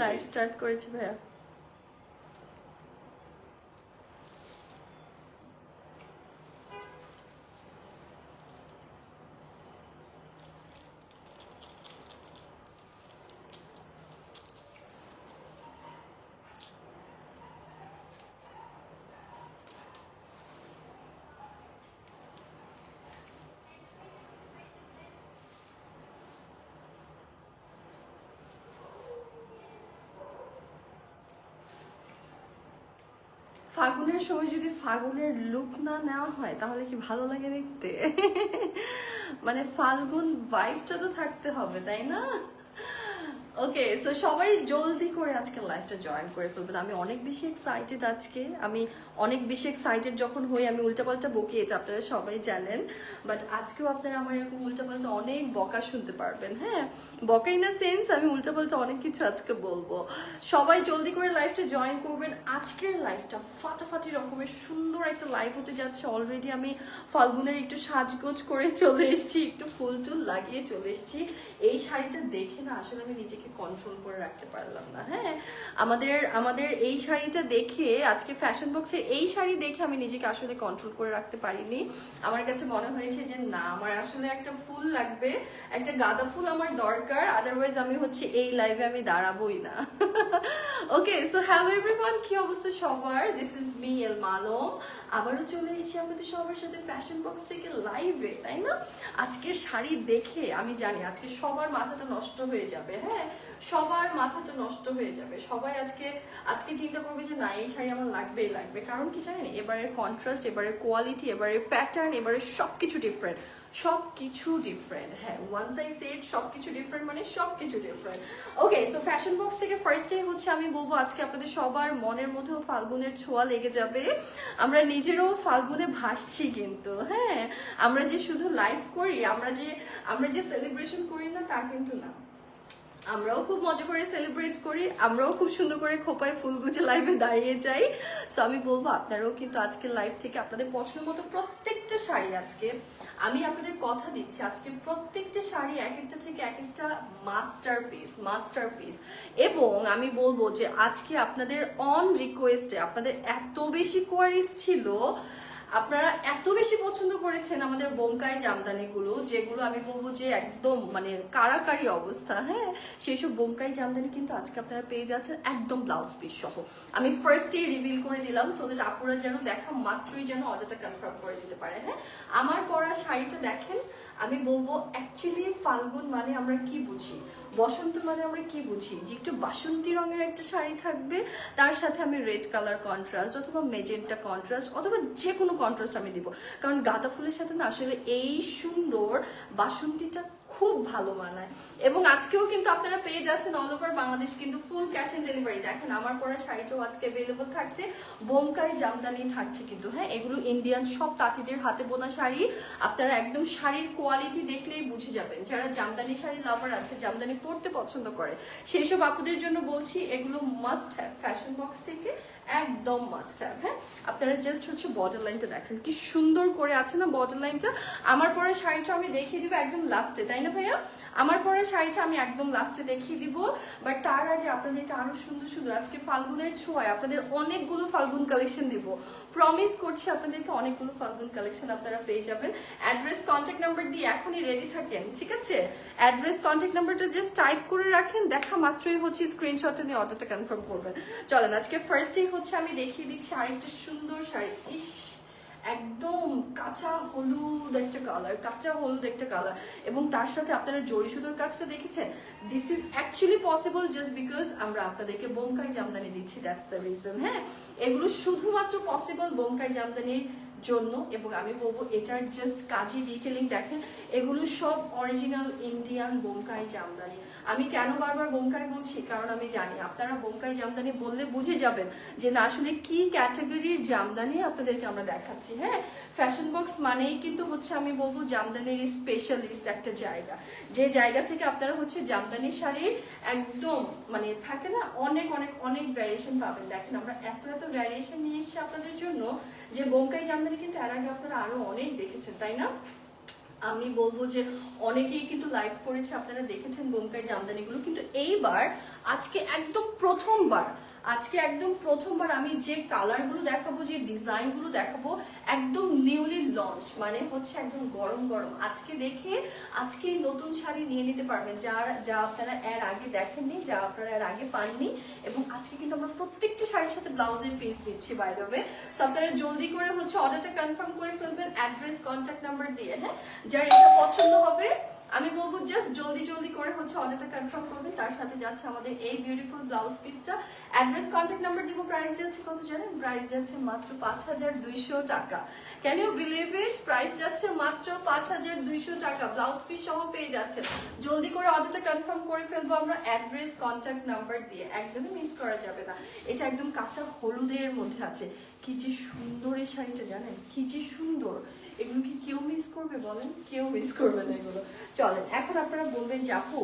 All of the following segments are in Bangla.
লাইভ স্টার্ট করেছি ভাইয়া। ফাগুনের সময় যদি ফাগুনের লুক না নেওয়া হয় তাহলে কি ভালো লাগে দেখতে? মানে ফাল্গুন ভাইবটা তো থাকতে হবে, তাই না? ওকে, সো সবাই জলদি করে আজকে লাইভটা জয়েন করে ফেলবেন। আমি অনেক বেশি এক্সাইটেড আজকে। আমি অনেক বেশি এক্সাইটেড যখন হই আমি উল্টাপাল্টা বকি, এটা আপনারা সবাই জানেন। বাট আজকেও আপনারা আমার এরকম উল্টাপাল্টা অনেক বকা শুনতে পারবেন। হ্যাঁ, বকা ইন আ সেন্স আমি উল্টাপাল্টা অনেক কিছু আজকে বলবো। সবাই জলদি করে লাইভটা জয়েন করবেন। আজকের লাইভটা ফাটাফাটি রকমের সুন্দর একটা লাইভ হতে যাচ্ছে। অলরেডি আমি ফাল্গুনের একটু সাজগোজ করে চলে এসেছি, একটু ফুল টুল লাগিয়ে চলে এসেছি। এই শাড়িটা দেখে না আসলে আমি নিজেকে কন্ট্রোল করে রাখতে পারলাম না। হ্যাঁ, আমাদের এই শাড়িটা দেখে, আজকে ফ্যাশন বক্সের এই শাড়ি দেখে আমি নিজেকে আসলে কন্ট্রোল করে রাখতে পারিনি। আমার কাছে মনে হয়েছে যে না, আমার আসলে একটা ফুল লাগবে, একটা গাঁদা ফুল আমার দরকার, আদারওয়াইজ আমি হচ্ছে এই লাইভে আমি দাঁড়াবোই না। ওকে, সো হ্যালো এভরিওয়ান, কি অবস্থা সবার? দিস ইজ মি এল মালম। আবারও চলে এসেছি আপনাদের সবার সাথে ফ্যাশন বক্স থেকে লাইভে, তাই না? আজকের শাড়ি দেখে আমি জানি আজকে সবার মাথাটা নষ্ট হয়ে যাবে। হ্যাঁ, সবার মাথাটা নষ্ট হয়ে যাবে। সবাই আজকে চিন্তা করবে যে না, এই শাড়ি আমার লাগবেই লাগবে। কারণ কি জানেন, এবারের কন্ট্রাস্ট, এবারের কোয়ালিটি, এবারের প্যাটার্ন, এবারের সবকিছু ডিফারেন্ট, সবকিছু ডিফারেন্ট। হ্যাঁ, ওয়ান সাইজ সেট, সবকিছু ডিফারেন্ট, মানে সবকিছু ডিফারেন্ট। ওকে, সো ফ্যাশন বক্স থেকে ফার্স্ট টাইম হচ্ছে আমি বলবো আজকে আপনাদের সবার মনের মধ্যেও ফাল্গুনের ছোঁয়া লেগে যাবে। আমরা নিজেরও ফাল্গুনে ভাসছি কিন্তু। হ্যাঁ, আমরা যে শুধু লাইভ করি, আমরা যে সেলিব্রেশন করি না তা কিন্তু না, আমরাও খুব মজা করে সেলিব্রেট করি, আমরাও খুব সুন্দর করে খোপায় ফুল গুজে লাইভে দাঁড়িয়ে যাই। সো আমি বলবো আপনারাও কিন্তু আজকে লাইভ থেকে আপনাদের পছন্দ মতো প্রত্যেকটা শাড়ি, আজকে আমি আপনাদের কথা দিচ্ছি, আজকে প্রত্যেকটা শাড়ি এক একটা থেকে এক একটা মাস্টারপিস। এবং আমি বলবো যে আজকে আপনাদের অন রিকোয়েস্টে, আপনাদের এত বেশি কোয়ারিজ ছিল, আপনারা এত বেশি পছন্দ করেছেন আমাদের বোমকাই জামদানিগুলো, যেগুলো আমি বলবো যে একদম মানে কারাকারি অবস্থা। হ্যাঁ, সেই সব বোমকাই জামদানি কিন্তু আজকে আপনারা পেয়ে যাচ্ছেন একদম ব্লাউজ পিস সহ। আমি ফার্স্টে রিভিল করে দিলাম, সো দ্যাট আপুরা যেন দেখা মাত্রই যেন অর্ডারটা কনফার্ম করে দিতে পারে। হ্যাঁ, আমার পরা শাড়িটা দেখেন, আমি বলবো অ্যাকচুয়ালি ফাল্গুন মানে আমরা কি বুঝি, বসন্ত মানে আমরা কি বুঝি, যে একটু বাসন্তী রঙের একটা শাড়ি থাকবে, তার সাথে আমি রেড কালার কন্ট্রাস্ট অথবা মেজেন্টা কন্ট্রাস্ট অথবা যে কোনো কন্ট্রাস্ট আমি দিব। কারণ গাঁদা ফুলের সাথে না আসলে এই সুন্দর বাসন্তীটা খুব ভালো মানায়। এবং আজকেও কিন্তু আপনারা পেয়ে যাচ্ছেন অল ওভার বাংলাদেশ কিন্তু ফুল ক্যাশ অন ডেলিভারি। দেখেন আমার পরা শাড়িটাও আজকে অ্যাভেলেবল থাকছে, বোমকাই জামদানি থাকছে কিন্তু। হ্যাঁ, এগুলো ইন্ডিয়ান সব তাঁতিদের হাতে বোনা শাড়ি। আপনারা একদম শাড়ির কোয়ালিটি দেখলেই বুঝে যাবেন। যারা জামদানি শাড়ি লাভার আছে, জামদানি পরতে পছন্দ করে, সেই সব আপুদের জন্য বলছি এগুলো মাস্ট হ্যাভ, ফ্যাশন বক্স থেকে একদম মাস্ট হ্যাভ। হ্যাঁ, আপনারা জাস্ট হচ্ছে বর্ডার লাইনটা দেখেন কি সুন্দর করে আছে না বর্ডার লাইনটা। আমার পরে শাড়িটা আমি দেখিয়ে দিব একদম লাস্টে, তাই না ভাইয়া? আমার পরে শাড়িটা আমি একদম লাস্টে দেখিয়ে দিব। বাট তার আগে আপনাদেরকে আরো সুন্দর সুন্দর আজকে ফাল্গুনের ছোঁয়ায় আপনাদের অনেকগুলো ফাল্গুন কালেকশন দিব। প্রমিস করছি আপনাদেরকে অনেকগুলো ফাল্গুন কালেকশন আপনারা পেয়ে যাবেন। অ্যাড্রেস কন্ট্যাক্ট নাম্বার দিয়ে এখনই রেডি থাকেন, ঠিক আছে? অ্যাড্রেস কন্ট্যাক্ট নাম্বারটা জাস্ট টাইপ করে রাখেন, দেখা মাত্রই হচ্ছে স্ক্রিনশটটা নিয়ে অর্ডারটা কনফার্ম করবেন। চলেন আজকে ফার্স্টেই হচ্ছে আমি দেখিয়ে দিচ্ছি আরেকটা সুন্দর শাড়ি। ইস, একদম কাঁচা হলুদ একটা কালার, কাঁচা হলুদ একটা কালার, এবং তার সাথে আপনারা জড়ি সুতোর কাজটা দেখেছেন। This is actually possible just because আমরা আপনাদেরকে বোমকাই জামদানি দিচ্ছি, দ্যাটস দ্য রিজন। হ্যাঁ, এগুলো শুধুমাত্র পসিবল বোমকাই জামদানির জন্য। এবং আমি বলবো এটার জাস্ট কাজী ডিটেলিং দেখেন, এগুলো সব অরিজিনাল ইন্ডিয়ান বোমকাই জামদানি। আমি কেন বারবার বোমকাই বলছি, কারণ আমি জানি আপনারা বোমকাই জামদানি বললে বুঝে যাবেন যে না আসলে কি ক্যাটাগরির জামদানি আপনাদেরকে আমরা দেখাচ্ছি। হ্যাঁ, ফ্যাশন বক্স মানেই কিন্তু হচ্ছে আমি বলবো জামদানির স্পেশালিস্ট একটা জায়গা, যে জায়গা থেকে আপনারা হচ্ছে জামদানি শাড়ির একদম মানে থাকে না অনেক অনেক অনেক ভ্যারিয়েশন পাবেন। দেখেন আমরা এত এত ভ্যারিয়েশন নিয়ে এসেছি আপনাদের জন্য, যে বোমকাই জামদানি কিন্তু এর আগে আপনারা আরো অনেক দেখেছেন, তাই না? আমি বলবো যে অনেকেই কিন্তু লাইভ করেছে, আপনারা দেখেছেন বোমকাই জামদানিগুলো, কিন্তু এইবার আজকে একদম প্রথমবার আমি যে কালারগুলো দেখাবো, যে ডিজাইনগুলো দেখাবো, একদম নিউলি লঞ্চ, মানে হচ্ছে একদম গরম গরম। আজকে দেখে আজকেই নতুন শাড়ি নিয়ে নিতে পারবেন, যা আপনারা এর আগে দেখেননি, যা আপনারা এর আগে পাননি। এবং আজকে কিন্তু আমরা প্রত্যেকটা শাড়ির সাথে ব্লাউজের পিস দিচ্ছি বাই দ্য ওয়ে। সো আপনারা জলদি করে হচ্ছে অর্ডারটা কনফার্ম করে ফেলবেন অ্যাড্রেস কন্ট্যাক্ট নাম্বার দিয়ে। হ্যাঁ, যার এটা পছন্দ হবে আমি বলবো জাস্ট জলদি করে হচ্ছে অর্ডারটা কনফার্ম করবেন। তার সাথে যাচ্ছে আমাদের এই বিউটিফুল ব্লাউজ পিসটা। অ্যাড্রেস কন্ট্যাক্ট নাম্বার দিব। প্রাইস যাচ্ছে কত জানেন? প্রাইস যাচ্ছে মাত্র 5200 টাকা। Can you believe it? Price যাচ্ছে মাত্র 5200 টাকা, ব্লাউজ পিস সহ পেয়ে যাচ্ছে। জলদি করে অর্ডারটা কনফার্ম করে ফেলবো আমরা অ্যাড্রেস কন্ট্যাক্ট নাম্বার দিয়ে, একদমই মিস করা যাবে না। এটা একদম কাঁচা হলুদের মধ্যে আছে। কি যে সুন্দর এই শাড়িটা, জানেন কি যে সুন্দর। এগুলো কি কেউ মিস করবে বলেন? কেউ মিস করবে না এগুলো। চলেন এখন আপনারা বলবেন যে আপু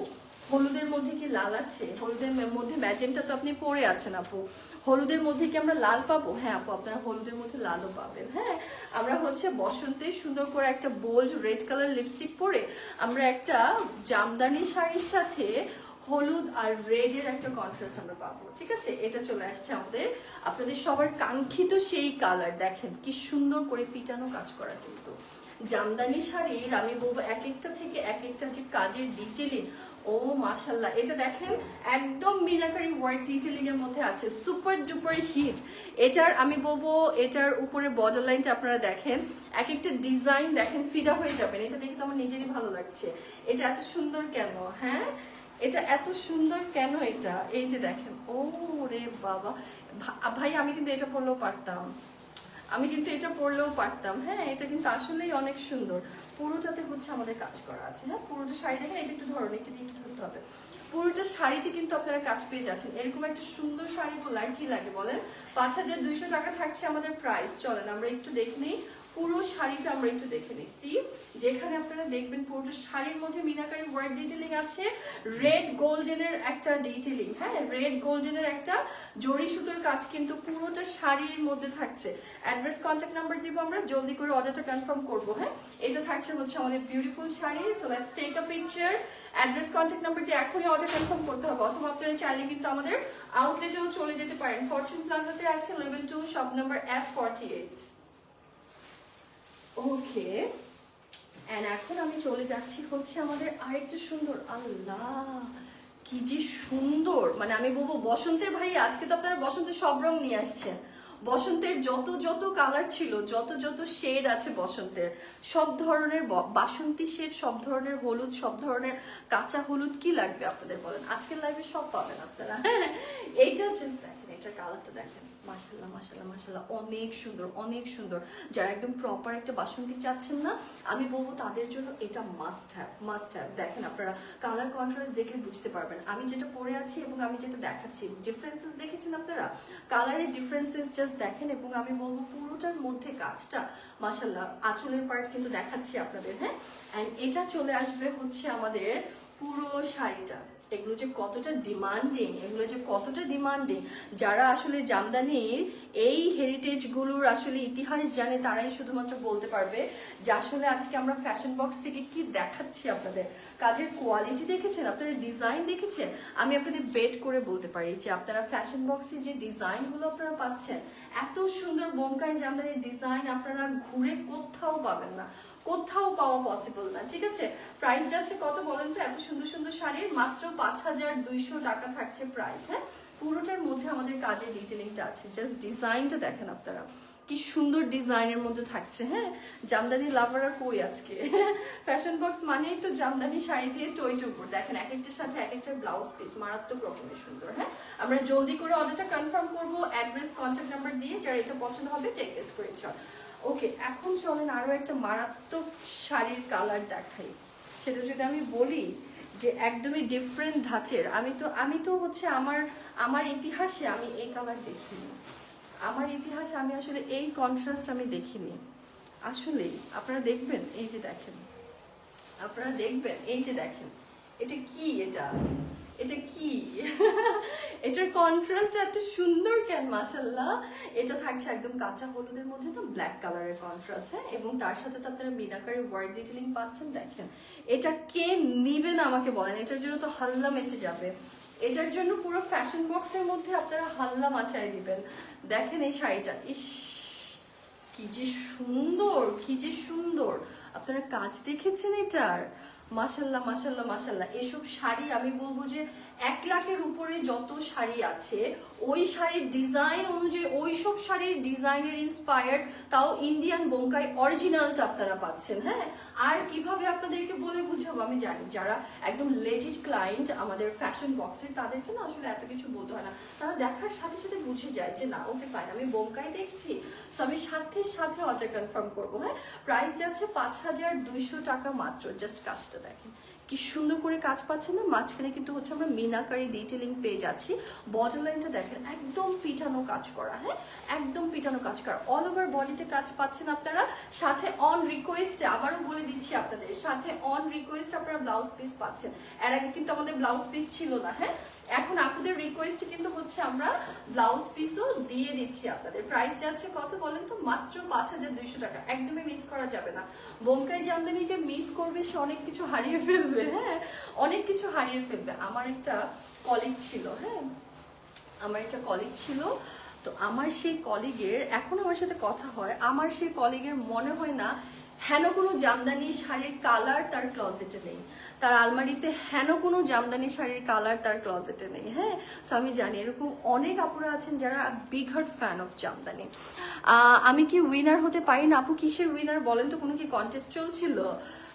হলুদের মধ্যে কি লাল আছে? হলুদের মধ্যে ম্যাজেন্টা তো আপনি পরে আছেন আপু, হলুদের মধ্যে কি আমরা লাল পাবো? হ্যাঁ আপু, আপনারা হলুদের মধ্যে লালও পাবেন। হ্যাঁ, আমরা হচ্ছে বসন্তে সুন্দর করে একটা বোল্ড রেড কালার লিপস্টিক পরে আমরা একটা জামদানি শাড়ির সাথে হলুদ আর রেড এর একটা কন্ট্রাস্ট আমরা পাবো। ঠিক আছে, এটা চলে আসছে আমাদের আপনাদের সবার কাঙ্ক্ষিত সেই কালার। দেখেন কি সুন্দর করে পিটানো কাজ করা, কিন্তু জামদানি শাড়ির আমি বলবো এক একটা থেকে এক একটা যে কাজের ডিটেলিং, ও মাশাল্লাহ। এটা দেখেন একদম মিনাকারি ওয়ার্ক ডিটেলিং এর মধ্যে আছে, সুপার ডুপার হিট। এটার আমি বলবো এটার উপরে বর্ডার লাইনটা আপনারা দেখেন, এক একটা ডিজাইন দেখেন, ফিদা হয়ে যাবেন। এটা দেখে তো আমার নিজেরই ভালো লাগছে। এটা এত সুন্দর কেন? হ্যাঁ, এটা এত সুন্দর কেন? এটা এই যে দেখেন, ও রে বাবা ভাই, আমি কিন্তু এটা পরলেও পারতাম, হ্যাঁ, এটা কিন্তু আসলেই অনেক সুন্দর। পুরোটাতে হচ্ছে আমাদের কাজ করা আছে। হ্যাঁ, পুরোটা শাড়ি দেখেন, এটা একটু ধরো, নিচে দিয়ে একটু ধরতে হবে। পুরোটা শাড়িতে কিন্তু আপনারা কাজ পেয়ে যাচ্ছেন। এরকম একটা সুন্দর শাড়ি বললে আর কি লাগে বলেন? 5200 টাকা থাকছে আমাদের প্রাইস। চলেন আমরা একটু দেখে নিই পুরো শাড়িটা, আমরা একটু দেখে নিচ্ছি। যেখানে আপনারা দেখবেন পুরোটা শাড়ির মধ্যে মিনাকারি ওয়ার্ক ডিটেলিং আছে, রেড গোল্ডেনের একটা ডিটেলিং। হ্যাঁ, রেড গোল্ডেনের একটা জরি সুতোর কাজ কিন্তু পুরোটা শাড়ির মধ্যে থাকছে। অ্যাড্রেস কন্ট্যাক্ট নাম্বার দিব আমরা, জলদি করে অর্ডারটা কনফার্ম করবো। হ্যাঁ, এটা থাকছে হচ্ছে আমাদের beautiful sari. So let's take a picture. Address contact number দিয়ে এখনই অর্ডার কনফার্ম করতে হবে, অথবা আপনারা চাইলে কিন্তু আমাদের আউটলেটেও চলে যেতে পারেন। ফরচুন প্লাজাতে আছে level 2 shop number F48। Okay, and এখন আমি চলে যাচ্ছি হচ্ছে আমাদের আরেকটা সুন্দর, আল্লাহ কি যে সুন্দর, মানে আমি বলবো বসন্তের ভাই, আজকে তো আপনারা বসন্তের সব রং নিয়ে আসছেন। বসন্তের যত কালার ছিল, যত শেড আছে বসন্তের, সব ধরনের বাসন্তী শেড, সব ধরনের হলুদ, সব ধরনের কাঁচা হলুদ, কি লাগবে আপনাদের বলেন? আজকের লাইভে সব পাবেন আপনারা। এইটা হচ্ছে দেখেন, এটা কালারটা দেখেন, মাশাল্লাহ মাশাল্লাহ মাশাল্লাহ, অনেক সুন্দর অনেক সুন্দর। যারা একদম প্রপার একটা বাসন্তী চাচ্ছেন না, আমি বলবো তাদের জন্য এটা মাস্ট হ্যাভ। দেখেন আপনারা কালার কন্ট্রাস্ট দেখে বুঝতে পারবেন আমি যেটা পরে আছি এবং আমি যেটা দেখাচ্ছি, ডিফারেন্সেস দেখেছেন আপনারা, কালারের ডিফারেন্সেস জাস্ট দেখেন। এবং আমি বলবো পুরোটার মধ্যে কাজটা মাশাল্লাহ, আঁচলের পার্ট কিন্তু দেখাচ্ছি আপনাদের। হ্যাঁ, অ্যান্ড এটা চলে আসবে হচ্ছে আমাদের পুরো শাড়িটা। এগুলো যে কতটা ডিমান্ডিং, যারা আসলে জামদানির এই হেরিটেজগুলোর আসলে ইতিহাস জানে, তারাই শুধুমাত্র বলতে পারবে যে আসলে আজকে আমরা ফ্যাশন বক্স থেকে কি দেখাচ্ছি আপনাদের। কাজের কোয়ালিটি দেখেছেন, আপনারা ডিজাইন দেখেছেন, আমি আপনাদের বেট করে বলতে পারি যে আপনারা ফ্যাশন বক্সে যে ডিজাইনগুলো আপনারা পাচ্ছেন, এত সুন্দর বোমকাই জামদানির ডিজাইন আপনারা ঘুরে কোথাও পাবেন না, কোথাও পাওয়া পসিবল না। ঠিক আছে, প্রাইস যাচ্ছে কত বলেন তো? এত সুন্দর সুন্দর শাড়ির মাত্র 5200 টাকা থাকছে প্রাইস। হ্যাঁ, পুরোটার মধ্যে আমাদের কাজের ডিটেলিংটা আছে, জাস্ট ডিজাইনটা দেখেন আপনারা, কি সুন্দর ডিজাইনের মধ্যে থাকছে। হ্যাঁ, জামদানি লাভাররা কই আজকে? ফ্যাশন বক্স মানেই তো জামদানি শাড়ি দিয়ে টইটুকুর। দেখেন এক একটার সাথে এক একটা ব্লাউজ পিস মারাত্মক রকমের সুন্দর। হ্যাঁ, আমরা জলদি করে অর্ডারটা কনফার্ম করবো অ্যাড্রেস কন্ট্যাক্ট নাম্বার দিয়ে, যার এটা পছন্দ হবে টেক এ স্ক্রিনশট। ওকে, এখন চলেন আরো একটা মারাত্মক শাড়ির কালার দেখাই। সেটা যদি আমি বলি যে একদমই ডিফারেন্ট ধাঁচের, আমি তো হচ্ছে আমার ইতিহাসে আমি এই কালার দেখিনি, আমার ইতিহাসে আমি আসলে এই কন্ট্রাস্ট আমি দেখিনি। আসলেই আপনারা দেখবেন, এই যে দেখেন, এটা কি, এটা কি এটার কন্ট্রাস্ট এত সুন্দর কেন মাশাআল্লাহ। এটা থাকছে একদম কাঁচা হলুদের মধ্যে না ব্ল্যাক কালারের কন্ট্রাস্ট, হ্যাঁ, এবং তার সাথে তো আপনারা মিনাকারি ওয়ার্ক ডিটেইলিং পাচ্ছেন। দেখেন এটা কে নিবে না আমাকে বলেন, এটার জন্য তো হাল্লা মেচে যাবে, এটার জন্য পুরো ফ্যাশন বক্সের মধ্যে আপনারা হাল্লা মাচাই দিবেন। দেখেন এই শাড়িটা, ইস কি যে সুন্দর, কি যে সুন্দর, আপনারা কাজ দেখেছেন এটার, মাশাল্লাহ মাশাল্লাহ মাশাল্লাহ। এসব শাড়ি আমি বলবো যে 1 লাখের উপরে যত শাড়ি আছে ওই শাড়ির ডিজাইন অনুযায়ী, ওই সব শাড়ির ডিজাইনের ইন্সপায়ার্ড, তাও ইন্ডিয়ান বোমকাই অরিজিনালটা আপনারা পাচ্ছেন। হ্যাঁ, আর কিভাবে আপনাদেরকে বলে বুঝাবো আমি জানি, যারা একদম লেজিট ক্লায়েন্ট আমাদের ফ্যাশন বক্সের তাদেরকে না আসলে এত কিছু বলতে হয় না, তারা দেখার সাথে সাথে বুঝে যায় যে না ওকে ফাইন আমি বোমকাই দেখছি, সো আমি সাথে সাথে অর্ডার কনফার্ম করবো। হ্যাঁ, প্রাইস যাচ্ছে 5200 টাকা মাত্র। জাস্ট কাজটা দেখেন কি সুন্দর করে কাজ পাচ্ছেন না, মাঝখানে কিন্তু হচ্ছে আমরা মিনাকারি ডিটেইলিং পেয়ে যাচ্ছি। বর্ডার লাইনটা দেখেন একদম পিটানো কাজ করা, হ্যাঁ একদম পিটানো কাজ করা, অল ওভার বডিতে কাজ পাচ্ছেন আপনারা। সাথে অন রিকোয়েস্টে আবারও বলে দিচ্ছি আপনাদের, সাথে অন রিকোয়েস্ট আপনারা ব্লাউজ পিস পাচ্ছেন। এর আগে কিন্তু আমাদের ব্লাউজ পিস ছিল না, হ্যাঁ এখন আপনাদের রিকোয়েস্টে কিন্তু হচ্ছে আমরা ব্লাউজ পিসও দিয়ে দিচ্ছি আপনাদের। প্রাইস যাচ্ছে কত বলেন তো, মাত্র 5200 টাকা। একদমই মিস করা যাবে না। বোমকাই জামদানি যে মিস করবে সে অনেক কিছু হারিয়ে ফেলবে, হ্যাঁ অনেক কিছু হারিয়ে ফেলবে। আমার একটা কলিগ ছিল, হ্যাঁ আমার একটা কলিগ ছিল, তো আমার সেই কলিগের এখন আমার সাথে কথা হয়, আমার সেই কলিগের মনে হয় না হেন কোনো জামদানি শাড়ির কালার তার ক্লজেটে নেই, তার আলমারিতে হেন কোনো জামদানি শাড়ির কালার তার ক্লজেটে নেই। হ্যাঁ, সো আমি জানি এরকম অনেক আপুরা আছেন যারা big hard fan of Jamdani. আমি কি উইনার হতে পারি না আপু? কিসের উইনার বলেন তো? কোনো কি কন্টেস্ট চলছিল?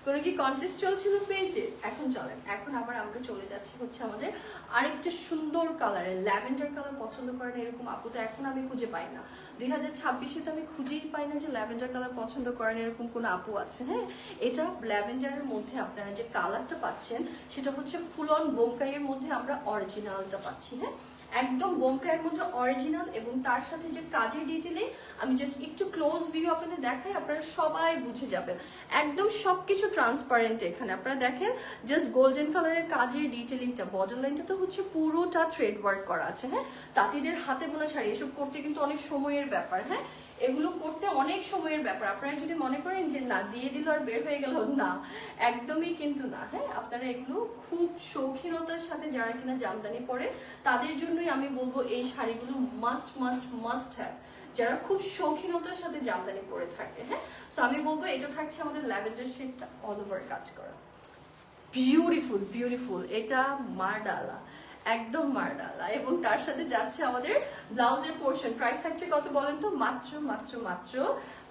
কোনো কি কন্টেস্ট চলছিল পেয়েছে? এখন চলেন, এখন আবার আমরা চলে যাচ্ছি হচ্ছে আমাদের আরেকটা সুন্দর কালারের ল্যাভেন্ডার কালার পছন্দ করেন এরকম আপু তো এখন আমি খুঁজে পাই না, 2026-এ তো আমি খুঁজেই পাই না যে ল্যাভেন্ডার কালার পছন্দ করেন এরকম কোনো আপু আছে। হ্যাঁ, এটা ল্যাভেন্ডারের মধ্যে আপনারা যে কালারটা পাচ্ছেন সেটা হচ্ছে ফুল অন বোমকাইয়ের মধ্যে আমরা অরিজিনালটা পাচ্ছি। হ্যাঁ, একদম বোমকাইয়ের মধ্যে অরিজিনাল, এবং তার সাথে যে কাজের ডিটেইলিং আমি জাস্ট একটু ক্লোজ ভিউ আপনাদের দেখাই, আপনারা সবাই বুঝে যাবেন। একদম সবকিছু ট্রান্সপারেন্ট এখানে আপনারা দেখেন, জাস্ট গোল্ডেন কালারের কাজের ডিটেইলিংটা, বর্ডার লাইনটা তো হচ্ছে পুরোটা থ্রেড ওয়ার্ক করা আছে। হ্যাঁ, তাঁতিদের হাতে বোনা শাড়ি, এসব করতে কিন্তু অনেক সময়ের ব্যাপার। হ্যাঁ, এগুলো করতে অনেক সময়ের ব্যাপার। আপনারা যদি মনে করেন যে না দিয়ে দিল আর বের হয়ে গেল, না একদমই কিন্তু না। হ্যাঁ, আপনারা এগুলো খুব শৌখিনতার সাথে যারা কিনা জামদানি পরে তাদের জন্যই আমি বলবো এই শাড়িগুলো মাস্ট মাস্ট মাস্ট হ্যাভ, যারা খুব শৌখিনতার সাথে জামদানি পরে থাকে। হ্যাঁ, সো আমি বলবো এটা থাকছে আমাদের ল্যাভেন্ডার শেডটা অল ওভার কাজ করা, বিউটিফুল বিউটিফুল, এটা মারডালা একদম মারডালা, এবং তার সাথে যাচ্ছে আমাদের ব্লাউজের পোর্শন। প্রাইস থাকছে কত বলেন তো, মাত্র মাত্র মাত্র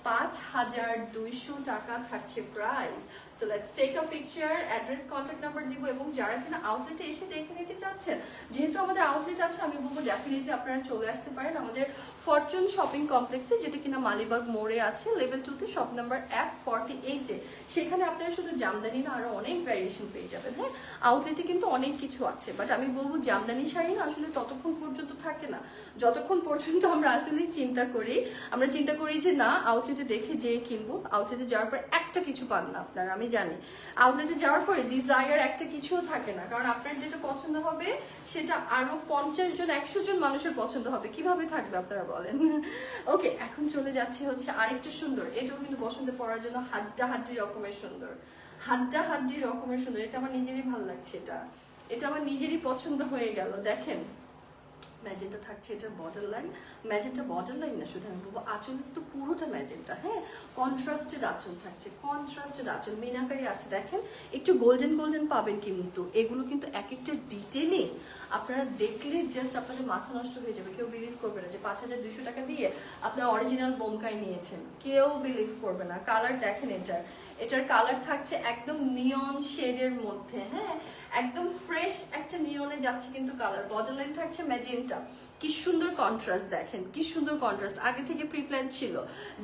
5200 টাকা থাকছে price. So let's take a picture, address contact number দিব, এবং যারা কিনা আউটলেটে এসে দেখে নিতে চাচ্ছেন, যেহেতু আমাদের আউটলেট আছে আমি বলবো ডেফিনেটলি আপনারা চলে আসতে পারেন আমাদের ফরচুন শপিং কমপ্লেক্সে, যেটা কিনা মালিবাগ মোড়ে আছে, লেভেল 2-তে, শপ নাম্বার F48-এ। সেখানে আপনারা শুধু জামদানি না আরো অনেক ভ্যারিয়েশন পেয়ে যাবেন। হ্যাঁ, আউটলেটে কিন্তু অনেক কিছু আছে, বাট আমি বলবো জামদানি শাড়ি না আসলে ততক্ষণ পর্যন্ত থাকে না যতক্ষণ পর্যন্ত আমরা আসলে চিন্তা করি যে না আউটলেটে দেখে যেয়ে কিনবো। আউটলেটে যাওয়ার পর একটা কিছু পান না আপনারা, আমি জানি আউটলেটে যাওয়ার পরে ডিজায়ার একটা কিছুও থাকে না, কারণ আপনার যেটা পছন্দ হবে সেটা আরো 50 জন 100 জন মানুষের পছন্দ হবে, কিভাবে থাকবে আপনারা বলেন? ওকে, এখন চলে যাচ্ছে হচ্ছে আরেকটু সুন্দর, এটাও কিন্তু বসন্তে পরার জন্য হাড্ডাহাড্ডি রকমের সুন্দর, হাড্ডাহাড্ডি রকমের সুন্দর। এটা আমার নিজেরই ভালো লাগছে, এটা আমার নিজেরই পছন্দ হয়ে গেল। দেখেন ম্যাজেন্টা থাকছে, এটা border line, magenta border line না, শুধু আমি বলবো আঁচলের তো পুরোটা ম্যাজেন্টা। হ্যাঁ, কন্ট্রাস্টেড আঁচল থাকছে, কন্ট্রাস্টেড আঁচল, মিনাকারি আছে। দেখেন একটু গোল্ডেন গোল্ডেন পাবেন, কিন্তু এগুলো কিন্তু এক একটা ডিটেইলিং আপনারা দেখলে জাস্ট আপনাদের মাথা নষ্ট হয়ে যাবে। কেউ বিলিভ করবে না যে 5200 টাকা দিয়ে আপনার অরিজিনাল বোমকাই নিয়েছেন, কেউ বিলিভ করবে না। কালার দেখেন, এটার কালার থাকছে একদম নিয়ন শেডের মধ্যে। হ্যাঁ, একদম ফ্রেশ একটা নিয়নে যাচ্ছে কিন্তু কালার। বর্ডার লাইন থাকছে ম্যাজেন্টা, কি সুন্দর কন্ট্রাস্ট, দেখেন কি সুন্দর কন্ট্রাস্ট। আগে থেকে প্রি প্ল্যান ছিল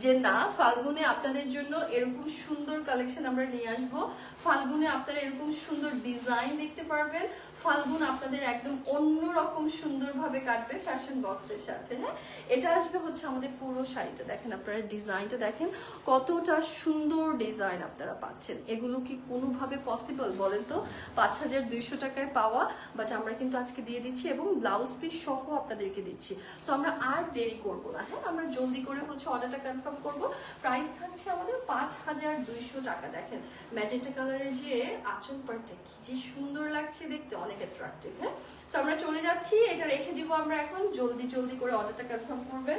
যে না ফাল্গুনে আপনাদের জন্য এরকম সুন্দর কালেকশন আমরা নিয়ে আসবো, ফাল্গুনে আপনারা এরকম সুন্দর ডিজাইন দেখতে পারবেন, ফাল্গুন আপনাদের একদম অন্যরকম সুন্দরভাবে কাটবে ফ্যাশন বক্সের সাথে। হ্যাঁ, এটা আসবে হচ্ছে আমাদের পুরো শাড়িটা। দেখেন আপনারা ডিজাইনটা দেখেন কতটা সুন্দর ডিজাইন আপনারা পাচ্ছেন। এগুলো কি কোনোভাবে পসিবল বলেন তো 5200 টাকায় পাওয়া? বাট আমরা কিন্তু আজকে দিয়ে দিচ্ছি এবং ব্লাউজ পিস সহ আপনাদেরকে দিচ্ছি। সো আমরা আর দেরি করব না, হ্যাঁ আমরা জলদি করে হচ্ছে অর্ডারটা কনফার্ম করব। প্রাইস থাকছে আমাদের 5200 টাকা। দেখেন ম্যাজেন্টা কালারের যে আঁচল পার্টটা কি যে সুন্দর লাগছে দেখতে, অনেক অ্যাট্রাকটিভ। হ্যাঁ, সো আমরা চলে যাচ্ছি, এটা রেখে দিব আমরা এখন, জলদি জলদি করে অর্ডারটা কনফার্ম করবেন।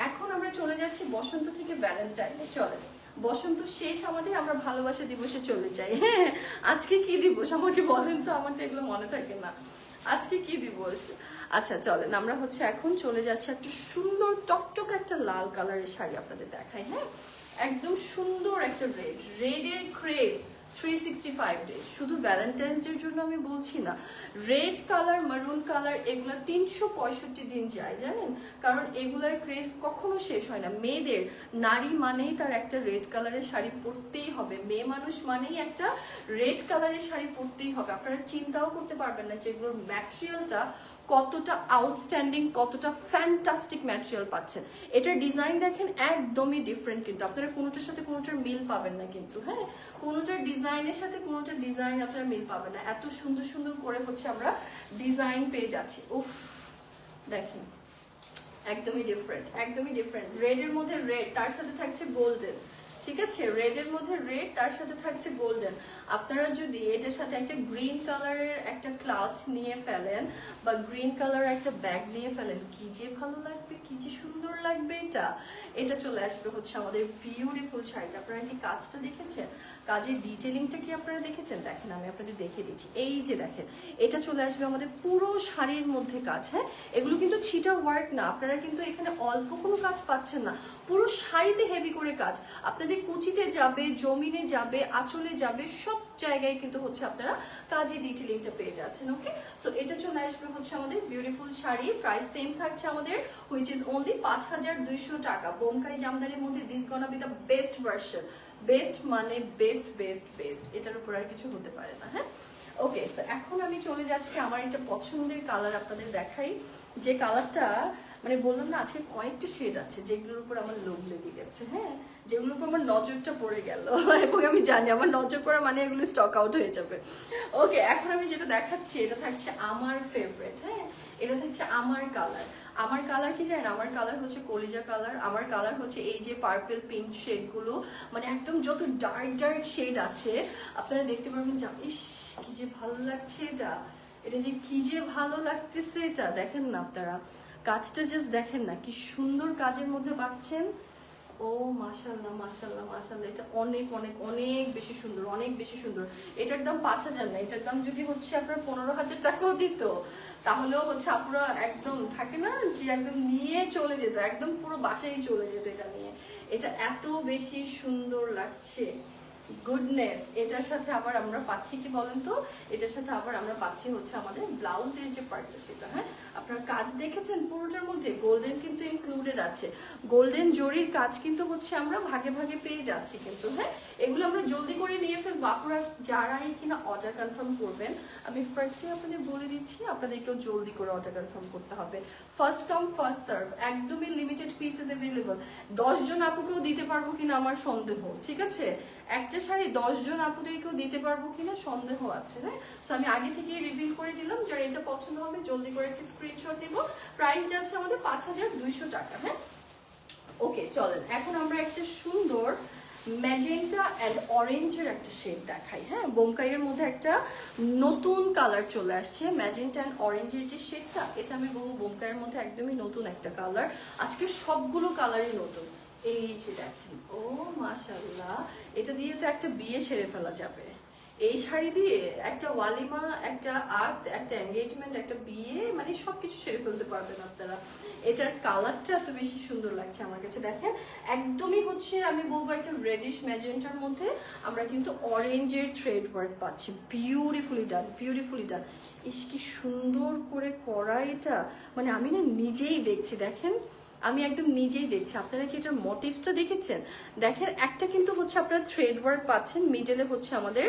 এখন আমরা চলে যাচ্ছি বসন্ত থেকে ভ্যালেন্টাইনে। চলেন, বসন্ত শেষ আমাদের, আমরা ভালোবাসা দিবসে চলে যাই। হ্যাঁ, আজকে কি দিবস আমাকে বলেন তো, আমার তো এগুলো মনে থাকে না আজকে কি দিবস। আচ্ছা চলেন আমরা হচ্ছে এখন চলে যাচ্ছি একটা সুন্দর টকটক একটা লাল কালারের শাড়ি আপনাদের দেখাই। হ্যাঁ, একদম সুন্দর একটা রেড, রেডের ক্রেজ 365 ডেজ, শুধু ভ্যালেন্টাইন্স ডের জন্য আমি বলছি না, রেড কালার মারুন কালার এগুলা 365 দিন যায় জানেন, কারণ এগুলার ক্রেজ কখনো শেষ হয় না। মেয়েদের, নারী মানেই তার একটা রেড কালারের শাড়ি পরতেই হবে, মেয়ে মানুষ মানেই একটা রেড কালারের শাড়ি পরতেই হবে। আপনারা চিন্তাও করতে পারবেন না যে এগুলোর ম্যাটেরিয়ালটা কতটা আউটস্ট্যান্ডিং, কতটা ফ্যান্টাস্টিক ম্যাটেরিয়াল পাচ্ছেন। এটার ডিজাইন দেখেন একদমই ডিফারেন্ট, কিন্তু আপনারা কোনোটার সাথে কোনোটার মিল পাবেন না কিন্তু। হ্যাঁ, কোনোটার ডিজাইনের সাথে কোনোটার ডিজাইন আপনারা মিল পাবেন না, এত সুন্দর সুন্দর করে হচ্ছে আমরা ডিজাইন পেয়ে যাচ্ছি। উফ দেখেন একদমই ডিফারেন্ট, একদমই ডিফারেন্ট। রেডের মধ্যে রেড, তার সাথে থাকছে গোল্ডেন। ঠিক আছে, রেডের মধ্যে রেড, তার সাথে থাকছে গোল্ডেন। আপনারা যদি এটার সাথে একটা গ্রিন কালারের একটা ক্লাচ নিয়ে ফেলেন বা গ্রিন কালারের একটা ব্যাগ নিয়ে ফেলেন, কি যে ভালো লাগবে, কি যে সুন্দর লাগবে। এটা চলে আসবে হচ্ছে আমাদের বিউটিফুল শাড়িটা। আপনারা কি কাজটা দেখেছেন, কাজের ডিটেলিংটা কি আপনারা দেখেছেন? দেখেন আমি আপনাদের দেখিয়ে দিচ্ছি, এই যে দেখেন এটা চলে আসবে আমাদের পুরো শাড়ির মধ্যে কাজ। হ্যাঁ, এগুলো কিন্তু ছিটা ওয়ার্ক না, আপনারা কিন্তু এখানে অল্প কোনো কাজ পাচ্ছেন না, পুরো শাড়িতে হেভি করে কাজ। আপনাদের কুচিতে যাবে, জমিনে যাবে, আঁচলে যাবে, সব জায়গায় কিন্তু হচ্ছে আপনারা কাজের ডিটেলিংটা পেয়ে যাচ্ছেন। ওকে, সো এটা চলে আসবে হচ্ছে আমাদের বিউটিফুল শাড়ি। প্রাইস সেম থাকছে আমাদের, হুইচ ইজ অনলি 5200 টাকা। বোমকাই জামদানির মধ্যে this গনা B the best version. Best মানে বেস্ট বেস্ট বেস্ট, এটার উপর আর কিছু হতে পারে না। হ্যাঁ, ওকে, সো এখন আমি চলে যাচ্ছি আমার একটা পছন্দের কালার আপনাদের দেখাই, যে কালারটা মানে বললাম না আজকে কয়েকটা শেড আছে যেগুলোর উপর আমার লোভ লেগে গেছে। হ্যাঁ, যেগুলোর উপর আমার নজরটা পড়ে গেল এবং আমি জানি আমার নজর পড়া মানে এগুলো স্টক আউট হয়ে যাবে। ওকে, এখন আমি যেটা দেখাচ্ছি এটা থাকছে আমার ফেভারিট। হ্যাঁ, এটা থাকছে আমার কালার। আমার কালার কি জানেন, আমার কালার হচ্ছে কলিজা কালার। আমার কালার হচ্ছে এই যে পার্পল পিঙ্ক শেডগুলো, মানে একদম যত ডার্ক ডার্ক শেড আছে আপনারা দেখতে পারবেন যে ইস কি যে ভালো লাগছে, এটা এটা যে কি যে ভালো লাগতেছে। এটা দেখেন না আপনারা, কাজটা জাস্ট দেখেন না কি সুন্দর কাজের মধ্যে পাচ্ছেন। ও মাশাল্লাহ মাশাল্লাহ মাশাল্লাহ, এটা অনেক অনেক অনেক বেশি সুন্দর, অনেক বেশি সুন্দর। এটার দাম 5000 না, এটার দাম যদি হচ্ছে আপনার 15000 টাকাও দিত তাহলেও হচ্ছে আপনারা একদম থাকে না যে একদম নিয়ে চলে যেত, একদম পুরো বাসায় চলে যেত এটা নিয়ে। এটা এত বেশি সুন্দর লাগছে, গুডনেস। এটার সাথে আবার আমরা পাচ্ছি কি বলেন তো, এটার সাথে আবার আমরা পাচ্ছি হচ্ছে আমাদের ব্লাউজের যে পার্টটা সেটা। হ্যাঁ, আপনার কাজ দেখেছেন পুরোটার মধ্যে গোল্ডেন কিন্তু ইনক্লুডেড আছে, গোল্ডেন জরির কাজ কিন্তু হচ্ছে আমরা ভাগে ভাগে পেয়ে যাচ্ছি কিন্তু। হ্যাঁ, এগুলো আমরা জলদি করে নিয়ে ফেলবো। আপনারা যারাই কিনা অর্ডার কনফার্ম করবেন, আমি ফার্স্টে আপনাদের বলে দিচ্ছি আপনাদেরকেও জলদি করে অর্ডার কনফার্ম করতে হবে। ফার্স্ট কাম ফার্স্ট সার্ভ, একদমই লিমিটেড পিসেস অ্যাভেলেবল। 10 জন আপুকেও দিতে পারবো কিনা আমার সন্দেহ। ঠিক আছে, একটা শাড়ি 10 জন আপুদেরকেও দিতে পারবো কিনা সন্দেহ আছে। হ্যাঁ, সো আমি আগে থেকেই রিভিল করে দিলাম, যার এটা পছন্দ হবে জলদি করে একটা স্ক্রিনশট দিব। প্রাইস যাচ্ছে আমাদের 5200 টাকা। হ্যাঁ, ওকে চলেন এখন আমরা একটা সুন্দর ম্যাজেন্টা অ্যান্ড অরেঞ্জের একটা শেড দেখাই। হ্যাঁ, বোমকাইয়ের মধ্যে একটা নতুন কালার চলে আসছে, ম্যাজেন্টা অ্যান্ড অরেঞ্জের যে শেডটা, এটা আমি বলবো বোমকাইয়ের মধ্যে একদমই নতুন একটা কালার। আজকে সবগুলো কালারই নতুন। এই যে দেখেন, ও মাশাআল্লাহ, এটা দিয়ে তো একটা বিয়ে সেরে ফেলা যাবে। এই শাড়ি দিয়ে একটা ওয়ালিমা, একটা আর্ট, একটা এঙ্গেজমেন্ট, একটা বিয়ে, মানে সবকিছু সেরে ফেলতে পারবেন আপনারা। এটার কালারটা এত বেশি সুন্দর লাগছে আমার কাছে। দেখেন একদমই হচ্ছে আমি বলবো একটা রেডিশ ম্যাজেন্টার মধ্যে আমরা কিন্তু অরেঞ্জের থ্রেড ওয়ার্ক পাচ্ছি। বিউটিফুলি ডান, বিউটিফুলি ডান। ইস কি সুন্দর করে করা এটা, মানে আমি না নিজেই দেখছি। দেখেন আমি একদম নিজেই দেখছি। আপনারা কি এটার মোটিভসটা দেখেছেন? দেখেন একটা কিন্তু হচ্ছে আপনারা থ্রেড ওয়ার্ক পাচ্ছেন, মিডলে হচ্ছে আমাদের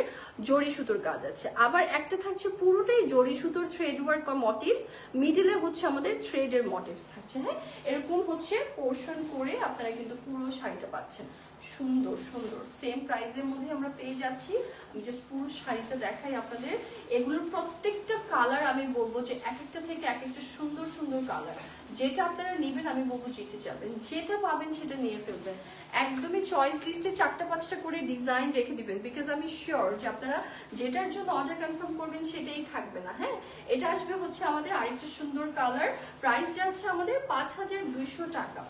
জড়ি সুতোর কাজ আছে, আবার একটা থাকছে পুরোটাই জড়ি সুতোর থ্রেড ওয়ার্ক বা মোটিভস, মিডলে হচ্ছে আমাদের থ্রেডের মোটিভস থাকছে। হ্যাঁ, এরকম হচ্ছে পোর্শন করে আপনারা কিন্তু পুরো শাড়িটা পাচ্ছেন। সুন্দর সুন্দর সেম প্রাইসের মধ্যে আমরা পেয়ে যাচ্ছি। আমি জাস্ট পুরো শাড়িটা দেখাই আপনাদের। এগুলোর প্রত্যেকটা কালার আমি বলবো যে এক একটা থেকে এক একটা সুন্দর সুন্দর কালার। যেটা আপনারা নেবেন আমি বলবো জিতে যাবেন, যেটা পাবেন সেটা নিয়ে ফেলবেন। একদমই চয়েস লিস্টে 4টা-5টা করে ডিজাইন রেখে দিবেন, বিকজ আমি শিওর যে আপনারা যেটার জন্য অর্ডার কনফার্ম করবেন সেটাই থাকবে না। হ্যাঁ, এটা আসবে হচ্ছে আমাদের আরেকটা সুন্দর কালার। প্রাইস যাচ্ছে আমাদের 5200 টাকা।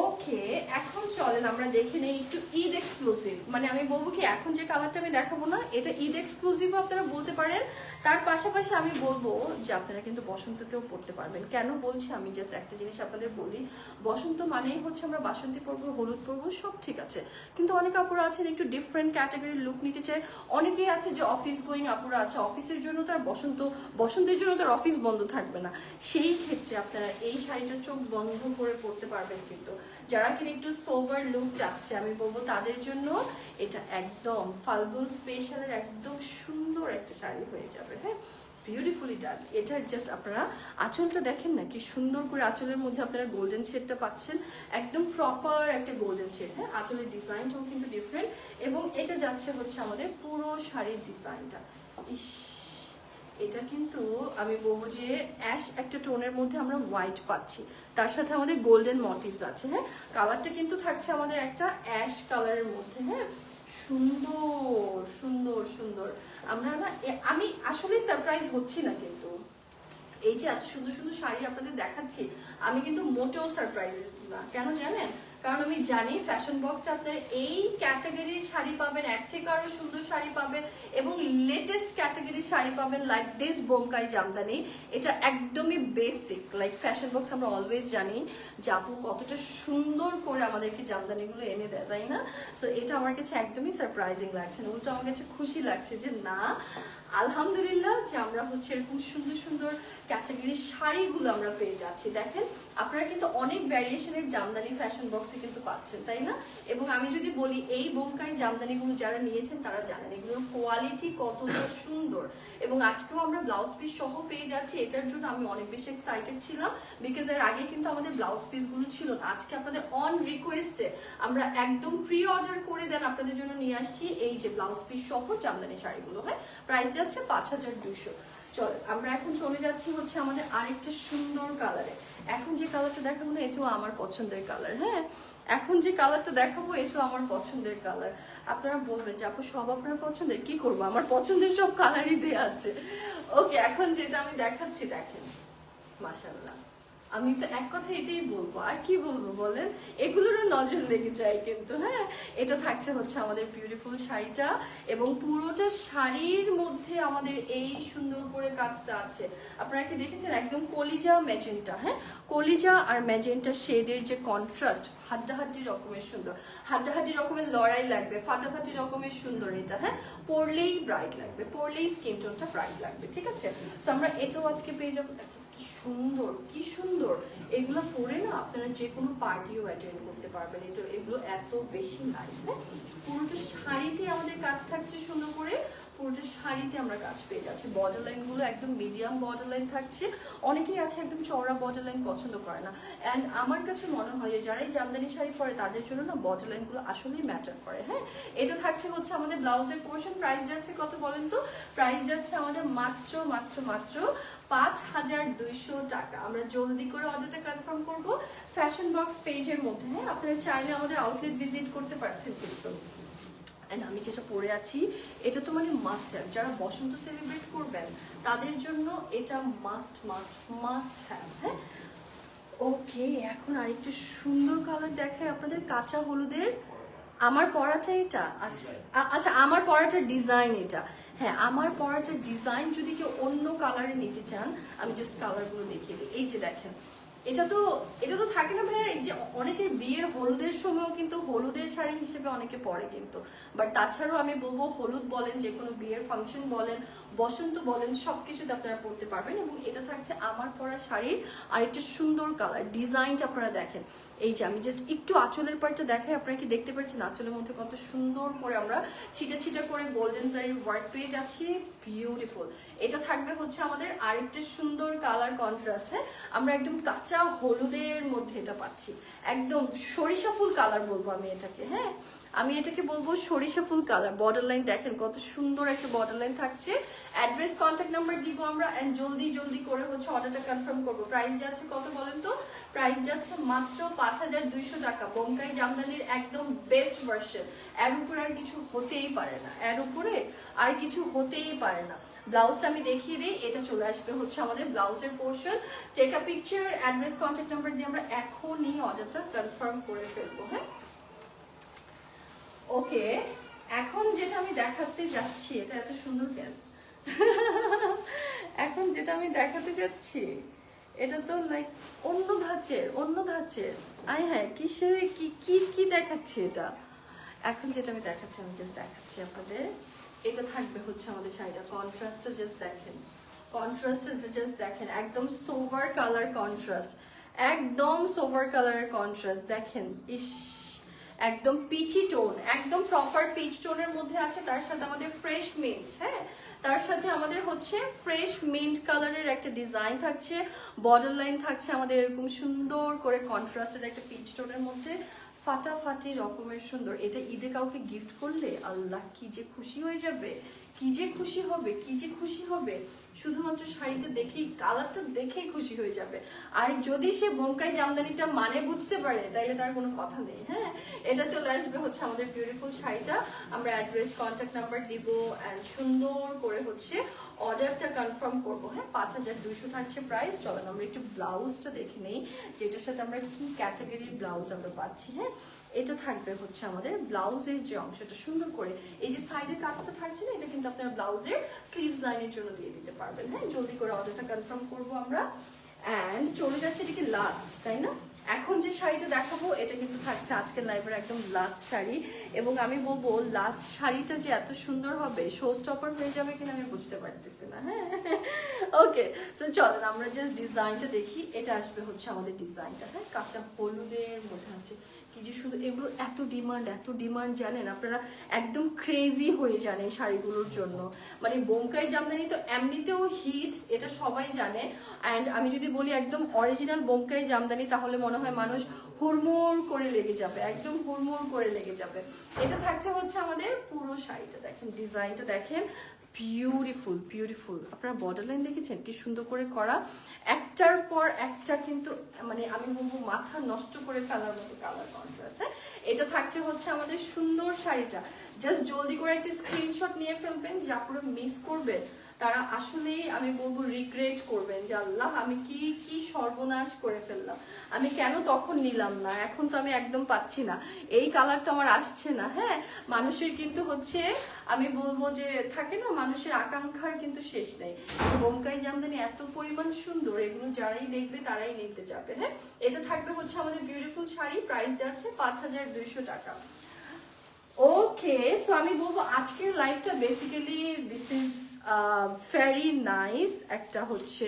ওকে, এখন চলেন আমরা দেখে নেই একটু ঈদ এক্সক্লুসিভ। মানে আমি বলবো কি এখন যে কালারটা আমি দেখাবো না এটা ঈদ এক্সক্লুসিভও আপনারা বলতে পারেন। তার পাশাপাশি আমি বলবো যে আপনারা কিন্তু বসন্ততেও পড়তে পারবেন। কেন বলছি আমি জাস্ট একটা জিনিস আপনাদের বলি, বসন্ত মানেই হচ্ছে আমরা বাসন্তী পরবো, হলুদ পরবো, সব ঠিক আছে, কিন্তু অনেক আপুরা আছেন একটু ডিফারেন্ট ক্যাটাগরির লুক নিতে চায়। অনেকেই আছে যে অফিস গোয়িং আপুরা আছে, অফিসের জন্য তার বসন্তের জন্য তার অফিস বন্ধ থাকবে না। সেই ক্ষেত্রে আপনারা এই শাড়িটা চোখ বন্ধ করে পরতে পারবেন। কিন্তু যারা কিনা একটু সোবার লুক চাচ্ছে আমি বলবো তাদের জন্য এটা একদম ফাল্গুন স্পেশালের একদম সুন্দর একটা শাড়ি হয়ে যাবে। হ্যাঁ, বিউটিফুলি ডান। এটার জাস্ট আপনারা আঁচলটা দেখেন না কি সুন্দর করে, আঁচলের মধ্যে আপনারা গোল্ডেন শেডটা পাচ্ছেন, একদম প্রপার একটা গোল্ডেন শেড। হ্যাঁ, আঁচলের ডিজাইনটাও কিন্তু ডিফারেন্ট, এবং এটা যাচ্ছে হচ্ছে আমাদের পুরো শাড়ির ডিজাইনটা। ইস, এটা কিন্তু আমি বলবো যে অ্যাশ একটা টোনের মধ্যে আমরা হোয়াইট পাচ্ছি, তার সাথে আমাদের গোল্ডেন মোটিভস আছে। হ্যাঁ, কালারটা কিন্তু থাকছে আমাদের একটা অ্যাশ কালারের মধ্যে। হ্যাঁ, সুন্দর সুন্দর সুন্দর। আমরা না আমি আসলে সারপ্রাইজ হচ্ছি না, কিন্তু এই যে এত সুন্দর সুন্দর শাড়ি আপনাদের দেখাচ্ছি আমি কিন্তু মোটেও সারপ্রাইজ না। কেন জানেন? কারণ আমি জানি ফ্যাশন বক্সে আপনারা এই ক্যাটাগরির শাড়ি পাবেন, এর থেকে আরো সুন্দর শাড়ি পাবেন, এবং লেটেস্ট ক্যাটাগরির শাড়ি পাবেন লাইক দিস বোমকাই জামদানি। এটা একদমই বেসিক, লাইক ফ্যাশন বক্স আমরা অলওয়েজ জানি যে আপু কতটা সুন্দর করে আমাদেরকে জামদানিগুলো এনে দেয়, তাই না? সো এটা আমার কাছে একদমই সারপ্রাইজিং লাগছে না, উল্টো আমার কাছে খুশি লাগছে যে না আলহামদুলিল্লাহ যে আমরা হচ্ছে এরকম সুন্দর সুন্দর ক্যাটাগরির শাড়িগুলো আমরা পেয়ে যাচ্ছি। দেখেন আপনারা কিন্তু অনেক ভ্যারিয়েশনের জামদানি ফ্যাশন বক্সে কিন্তু পাচ্ছেন, তাই না? এবং আমি যদি বলি এই বোমকাই জামদানিগুলো যারা নিয়েছেন তারা জানেন এগুলোর কোয়ালিটি কতটা সুন্দর, এবং আজকেও আমরা ব্লাউজ পিস সহ পেয়ে যাচ্ছি। এটার জন্য আমি অনেক বেশি এক্সাইটেড ছিলাম, বিকজ এর আগে কিন্তু আমাদের ব্লাউজ পিসগুলো ছিল না। আজকে আপনাদের অন রিকোয়েস্টে আমরা একদম প্রি অর্ডার করে দেন আপনাদের জন্য নিয়ে আসছি এই যে ব্লাউজ পিস সহ জামদানি শাড়িগুলো। হ্যাঁ, প্রাইস যাচ্ছে 5200। চল আমরা এখন চলে যাচ্ছি হচ্ছে আমাদের আরেকটা সুন্দর কালারে। এখন যে কালারটা দেখাবো না এটাও আমার পছন্দের কালার। হ্যাঁ, এখন যে কালারটা দেখাবো এটাও আমার পছন্দের কালার। আপনারা বলবেন যে আপু সব আপনার পছন্দের, কি করবো আমার পছন্দের সব কালারই দেওয়া আছে। ওকে, এখন যেটা আমি দেখাচ্ছি দেখেন মাশাআল্লাহ, আমি তো এক কথা এটাই বলবো, আর কি বলবো বলেন, এগুলোরও নজর লেগে যায় কিন্তু। হ্যাঁ, এটা থাকছে হচ্ছে আমাদের বিউটিফুল শাড়িটা, এবং পুরোটা শাড়ির মধ্যে আমাদের এই সুন্দর করে কাজটা আছে। আপনারা কি দেখেছেন একদম কলিজা ম্যাজেন্টা? হ্যাঁ, কলিজা আর ম্যাজেন্টা শেডের যে কন্ট্রাস্ট হাড্ডাহাড্ডি রকমের সুন্দর, হাড্ডাহাড্ডি রকমের লড়াই লাগবে, ফাটাফাটি রকমের সুন্দর এটা। হ্যাঁ, পরলেই ব্রাইট লাগবে, পরলেই স্কিন টোনটা ব্রাইট লাগবে, ঠিক আছে? তো আমরা এটাও আজকে পেয়ে যাবো। কি সুন্দর, কি সুন্দর, এগুলো পরে না আপনারা যে কোনো পার্টিও অ্যাটেন্ড করতে পারবেন। এগুলো এত বেশি নাইস। হ্যাঁ, পুরোটা শাড়িতে আমাদের কাজ থাকছে সুন্দর করে, পুরোটা শাড়িতে আমরা কাজ পেয়ে যাচ্ছি। বর্ডার লাইনগুলো একদম মিডিয়াম বর্ডার লাইন থাকছে, অনেকেই আছে একদম চওড়া বর্ডার লাইন পছন্দ করে না, অ্যান্ড আমার কাছে মনে হয় যে যারা এই জামদানি শাড়ি পরে তাদের জন্য না বর্ডার লাইনগুলো আসলেই ম্যাটার করে। হ্যাঁ, এটা থাকছে হচ্ছে আমাদের ব্লাউজের পোর্শন। প্রাইস যাচ্ছে কত বলেন তো? প্রাইস যাচ্ছে আমাদের মাত্র মাত্র মাত্র 5200 টাকা। আমরা জলদি করে অর্ডারটা কনফার্ম করব ফ্যাশন বক্স পেজের মধ্যে। হ্যাঁ, আপনারা চাইলে আমাদের আউটলেট ভিজিট করতে পারছেন কিন্তু। অ্যান্ড আমি যেটা পরে আছি এটা তো মানে মাস্ট হ্যাভ, যারা বসন্ত সেলিব্রেট করবেন তাদের জন্য এটা মাস্ট মাস্ট মাস্ট হ্যাভ। হ্যাঁ, ওকে, এখন আরেকটা সুন্দর কালার দেখায় আপনাদের, কাঁচা হলুদের আমার পরাটা এটা, আচ্ছা আচ্ছা আমার পরাটার ডিজাইন এটা। হ্যাঁ, আমার পরাটার ডিজাইন যদি কেউ অন্য কালারে নিতে চান, আমি জাস্ট কালারগুলো দেখিয়ে দিই। এই যে দেখেন, এটা তো থাকে না ভাইয়া, এই যে অনেকের বিয়ের হলুদের সময়ও কিন্তু হলুদের শাড়ি হিসেবে অনেকে পরে কিন্তু, বাট তাছাড়াও আমি বলবো হলুদ বলেন, যে কোনো বিয়ের ফাংশন বলেন, বসন্ত বলেন, সবকিছুতে আপনারা পরতে পারবেন। এবং এটা থাকছে আমার পরা শাড়ির আর একটা সুন্দর কালার ডিজাইনটা আপনারা দেখেন। এই যে আমি জাস্ট একটু আঁচলের পার্টটা দেখাই, আপনারা কি দেখতে পাচ্ছেন আঁচলের মধ্যে কত সুন্দর করে আমরা ছিটা ছিটা করে গোল্ডেন জারির ওয়ার্ক পেয়ে যাচ্ছি, বিউটিফুল। এটা থাকবে হচ্ছে আমাদের আরেকটা সুন্দর কালার কন্ট্রাস্ট। হ্যাঁ, আমরা একদম কাঁচা হলুদের মধ্যে এটা পাচ্ছি, একদম সরিষা ফুল কালার বলবো আমি এটাকে। হ্যাঁ, আমি এটাকে বলবো সরিষা ফুল কালার। বর্ডার লাইন দেখেন কত সুন্দর একটা বর্ডার লাইন থাকছে। অ্যাড্রেস কন্ট্যাক্ট নাম্বার দিব আমরা, এন্ড জলদি জলদি করে হচ্ছে অর্ডারটা কনফার্ম করবো। প্রাইস যাচ্ছে কত বলেন তো? প্রাইস যাচ্ছে মাত্র 5200 টাকা। বোমকাই জামদানির একদম বেস্ট ভার্সন। এর উপরে আর কিছু হতেই পারে না, এর উপরে আর কিছু হতেই পারে না। ব্লাউজটা আমি দেখিয়ে দিই, এটা চলে আসবে হচ্ছে আমাদের ব্লাউজের portion. Take a picture, address contact number দিয়ে আমরা এখনই অর্ডারটা কনফার্ম করে ফেলবো। হ্যাঁ, ওকে, এখন যেটা আমি দেখাতে যাচ্ছি, এটা এত সুন্দর কেন? এখন যেটা আমি দেখাতে যাচ্ছি এটা তো লাইক অন্য ধাঁচের আয় হ্যাঁ, কিসের কি কি কি দেখাচ্ছি এটা। এখন যেটা আমি দেখাচ্ছি, আমি জাস্ট দেখাচ্ছি আপনাদের। এটা থাকবে হচ্ছে আমাদের শাড়িটা, কন্ট্রাস্টটা জাস্ট দেখেন, কন্ট্রাস্টটা জাস্ট দেখেন, একদম সোভার কালার কন্ট্রাস্ট, একদম সোভার কালারের কন্ট্রাস্ট দেখেন। ইস, একদম পিচি টোন, একদম প্রপার পিচ টোনের মধ্যে আছে। তার সাথে আমাদের ফ্রেশ মিন্ট, হ্যাঁ, তার সাথে আমাদের হচ্ছে ফ্রেশ মিন্ট কালারের একটা ডিজাইন থাকছে, বর্ডার লাইন থাকছে আমাদের এরকম সুন্দর করে কন্ট্রাস্টেড একটা পিচ টোনের মধ্যে, ফাটাফাটি রকমের সুন্দর। এটা ঈদে কাউকে গিফট করলে আল্লাহ কি যে খুশি হয়ে যাবে, কি যে খুশি হবে, কি যে খুশি হবে। শুধুমাত্র শাড়িটা দেখেই, কালারটা দেখেই খুশি হয়ে যাবে। আর যদি সে বোমকাই জামদানিটা মানে বুঝতে পারে, তাইলে তার কোনো কথা নেই। হ্যাঁ, এটা চলে আসবে হচ্ছে আমাদের বিউটিফুল শাড়িটা। আমরা অ্যাড্রেস কন্ট্যাক্ট নাম্বার দিব, অ্যান্ড সুন্দর করে হচ্ছে অর্ডারটা কনফার্ম করবো। হ্যাঁ, 5200 থাকছে প্রাইস। চলেন আমরা একটু ব্লাউজটা দেখে নেই, যেটার সাথে আমরা কি ক্যাটাগরির ব্লাউজ আমরা পাচ্ছি। হ্যাঁ, এটা থাকবে হচ্ছে আমাদের ব্লাউজের যে অংশটা সুন্দর করে, এই যে সাইডের কাজটা থাকছে না, এটা কিন্তু আপনারা ব্লাউজের স্লিভস লাইনের জন্য দিয়ে দিতে পারবেন। হ্যাঁ, জলদি করে অর্ডারটা কনফার্ম করবো আমরা। অ্যান্ড চলে যাচ্ছে এদিকে লাস্ট, তাই না? এখন যে শাড়িটা দেখাবো এটা কিন্তু থাকছে আজকের লাইভের একদম লাস্ট শাড়ি। এবং আমি বলবো লাস্ট শাড়িটা যে এত সুন্দর হবে, শো স্টপার হয়ে যাবে কিনা আমি বুঝতে পারতেছি না। হ্যাঁ, ওকে, সো চলেন আমরা জাস্ট ডিজাইনটা দেখি। এটা আসবে হচ্ছে আমাদের ডিজাইনটা, হ্যাঁ, কাঁচা হলুদের মধ্যে আছে। কি যে শুধু এগুলো এত ডিমান্ড জানেন আপনারা, একদম ক্রেজি হয়ে যান এই শাড়িগুলোর জন্য। মানে বোমকাই জামদানি তো এমনিতেও হিট, এটা সবাই জানে। অ্যান্ড আমি যদি বলি একদম অরিজিনাল বোমকাই জামদানি, তাহলে মনে হয় মানুষ হুড়মুড় করে লেগে যাবে, একদম হুড়মুড় করে লেগে যাবে। এটা থাকছে হচ্ছে আমাদের পুরো শাড়িটা দেখেন, ডিজাইনটা দেখেন, বিউটিফুল বিউটিফুল। আপনারা বর্ডার লাইন দেখেছেন কি সুন্দর করে করা, একটার পর একটা কিন্তু মানে আমি বলবো মাথা নষ্ট করে ফেলার মতো কালার কন্ট্রাস্ট। হ্যাঁ, এটা থাকছে হচ্ছে আমাদের সুন্দর শাড়িটা। জাস্ট জলদি করে একটা স্ক্রিনশট নিয়ে ফেলবেন, যে আপনারা মিস করবেন তারা আসলেই আমি বলবো রিগ্রেট করবেন, যে আল্লাহ আমি কি কি সর্বনাশ করে ফেললাম, আমি কেন তখন নিলাম না, এখন তো আমি একদম পাচ্ছি না, এই কালার তো আমার আসছে না। হ্যাঁ, মানুষের কিন্তু হচ্ছে আমি বলবো যে থাকে না, মানুষের আকাঙ্ক্ষার কিন্তু শেষ নেই। বোমকাই জামদানি এত পরিমাণ সুন্দর, এগুলো যারাই দেখবে তারাই নিতে যাবে। হ্যাঁ, এটা থাকবে হচ্ছে আমাদের বিউটিফুল শাড়ি, প্রাইস যাচ্ছে 5200 টাকা। ওকে, সো আমি বলবো আজকের লাইভটা basically this is very nice, একটা হচ্ছে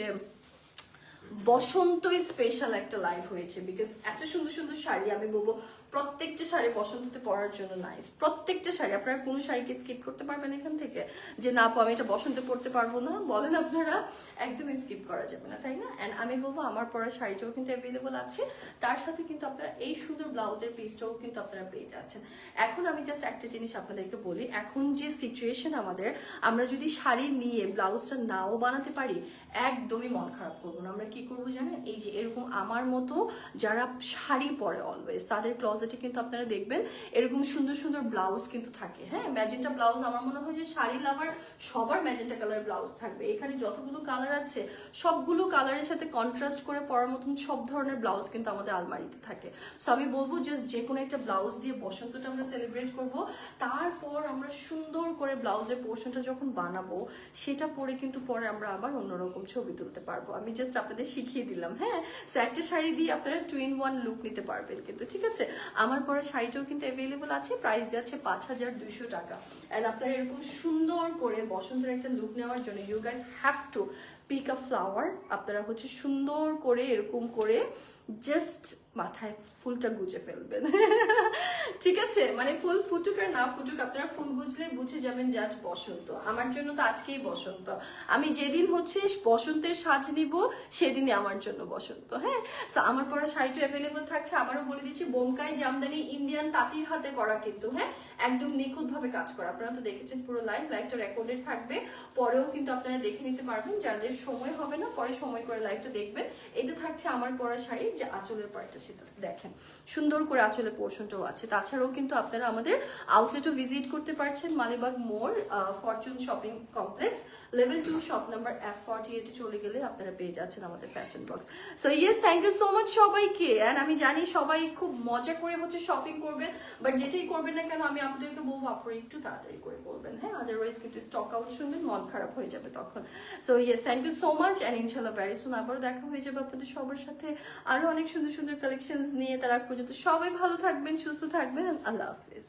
বসন্ত স্পেশাল একটা লাইভ হয়েছে। বিকজ এত সুন্দর সুন্দর শাড়ি, আমি বলবো প্রত্যেকটা শাড়ি বসন্ততে পরার জন্য নাইস। প্রত্যেকটা শাড়ি, আপনারা কোনো শাড়িকে স্কিপ করতে পারবেন এখান থেকে, যে না আপু আমি এটা বসন্তে পরতে পারবো না, বলেন আপনারা, একদমই স্কিপ করা যাবে না, তাই না? অ্যান্ড আমি বলবো আমার পরা শাড়িটাও কিন্তু অ্যাভেলেবল আছে, তার সাথে কিন্তু আপনারা এই সুন্দর ব্লাউজের পিসটাও কিন্তু আপনারা পেয়ে যাচ্ছেন। এখন আমি জাস্ট একটা জিনিস আপনাদেরকে বলি, এখন যে সিচুয়েশন আমাদের, আমরা যদি শাড়ি নিয়ে ব্লাউজটা নাও বানাতে পারি, একদমই মন খারাপ করবো না। আমরা কি করবো জানেন, এই যে এরকম আমার মতো যারা শাড়ি পরে অলওয়েজ, তাদের ক্লোজেট ক্লজেটে কিন্তু আপনারা দেখবেন এরকম সুন্দর সুন্দর ব্লাউজ কিন্তু থাকে। হ্যাঁ, ম্যাজেন্টা ব্লাউজ আমার মনে হয় যে শাড়ি লাভার সবার ম্যাজেন্টা কালার ব্লাউজ থাকবে। এখানে যতগুলো কালার আছে সবগুলো কালারের সাথে কন্ট্রাস্ট করে পরার মতন সব ধরনের ব্লাউজ কিন্তু আমাদের আলমারিতে থাকে। সো আমি বলবো জাস্ট যে কোনো একটা ব্লাউজ দিয়ে বসন্তটা আমরা সেলিব্রেট করব, তারপর আমরা সুন্দর করে ব্লাউজের পোর্শনটা যখন বানাবো সেটা পরে কিন্তু পরে আমরা আবার অন্যরকম ছবি তুলতে পারবো। আমি জাস্ট আপনাদের শিখিয়ে দিলাম। হ্যাঁ, সো একটা শাড়ি দিয়ে আপনারা 2 in 1 লুক নিতে পারবেন কিন্তু, ঠিক আছে। আমার পরে শাড়িটাও কিন্তু অ্যাভেলেবল আছে, প্রাইস যাচ্ছে 5200 টাকা। অ্যান্ড আপনারা এরকম সুন্দর করে বসন্তের একটা লুক নেওয়ার জন্য you guys have to pick a flower. আপনারা হচ্ছে সুন্দর করে এরকম করে জাস্ট মাথায় ফুলটা গুজে ফেলবেন। ঠিক আছে, মানে ফুল ফুটুক আর না ফুটুক আপনারা ফুল গুজলে বুঝে যাবেন যে আজ বসন্ত। আমার জন্য তো আজকেই বসন্ত, আমি যেদিন হচ্ছে বসন্তের সাজ নিব সেদিনই আমার জন্য বসন্ত। হ্যাঁ, সো আমার পরা শাড়িটা অ্যাভেলেবল থাকছে। আবারও বলে দিচ্ছি, বোমকাই জামদানি ইন্ডিয়ান তাঁতির হাতে করা কিন্তু। হ্যাঁ, একদম নিখুঁত ভাবে কাজ করা। আপনারা তো দেখেছেন পুরো লাইভটা রেকর্ডেড থাকবে, পরেও কিন্তু আপনারা দেখে নিতে পারবেন। যাদের সময় হবে না পরে সময় করে লাইভটা দেখবেন। এটা থাকছে আমার পরা শাড়ির যে আঁচলের পার্টটা, সেটা দেখেন সুন্দর করে আঁচলের পোর্শনটাও আছে। তাছাড়াও কিন্তু আপনারা আমাদের আউটলেটও ভিজিট করতে পারছেন, মালিবাগ মোড়, Fortune shopping complex, level 2, shop number F48 এ চলে গেলে আপনারা পেয়ে যাচ্ছেন আমাদের fashion box. So yes, thank you so much সবাইকে। অ্যান্ড আমি জানি সবাই খুব মজা করে হচ্ছে শপিং করবেন, বাট যেটাই করবেন না কেন আমি আপনাদেরকে বলবো আপনারা একটু তাড়াতাড়ি করে করবেন। হ্যাঁ, আদারওয়াইজ কিন্তু স্টক আউট শুনবেন, মন খারাপ হয়ে যাবে তখন। So yes, thank you so much. And ইনশাল্লাহ ভেরি সুন আবারও দেখা হয়ে যাবে আপনাদের সবার সাথে আরো অনেক সুন্দর সুন্দর কালেকশনস নিয়ে। তার আগ পর্যন্ত সবাই ভালো থাকবেন, সুস্থ থাকবেন। আল্লাহ হাফিজ।